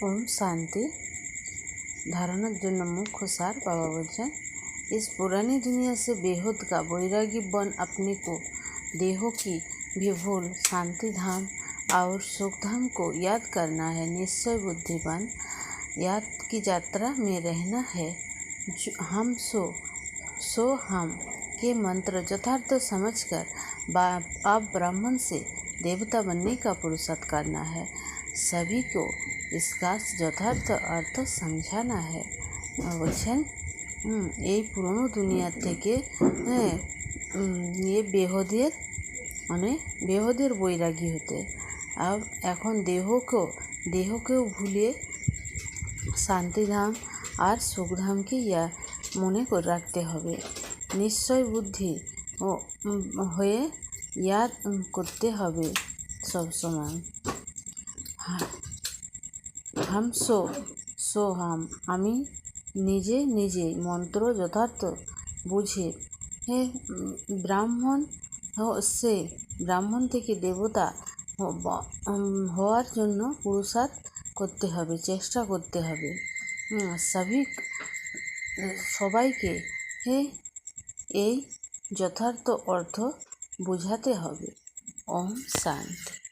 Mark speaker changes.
Speaker 1: ओम शांति। धारणार जन्य मुख्य सार बाबा बोलছেন, इस पुरानी दुनिया से बेहद का वैरागी बन अपने को देहों की विभुल शांति धाम और सुख धाम को याद करना है। निश्चय बुद्धिमान याद की यात्रा में रहना है। हम सो हम के मंत्र यथार्थ समझकर आप ब्राह्मण से देवता बनने का पुरुषार्थ करना है। सभी को इसका यथार्थ अर्थ समझाना है। বলছেন এই পুরনো দুনিয়া থেকে ये বেহদের বৈরাগী হতে আর এখন দেহকেও ভুলিয়ে শান্তিধাম আর সুখধামকে মনে করে রাখতে হবে। নিশ্চয় বুদ্ধি হয়ে ইয়াদ করতে হবে সবসময়। हम सो हम আমি নিজে মন্ত্র যথার্থ বুঝে ব্রাহ্মণ থেকে দেবতা হওয়ার জন্য পুরুষার্থ করতে হবে, চেষ্টা করতে হবে। সবাইকে এই যথার্থ অর্থ বোঝাতে হবে। ওম শান্তি।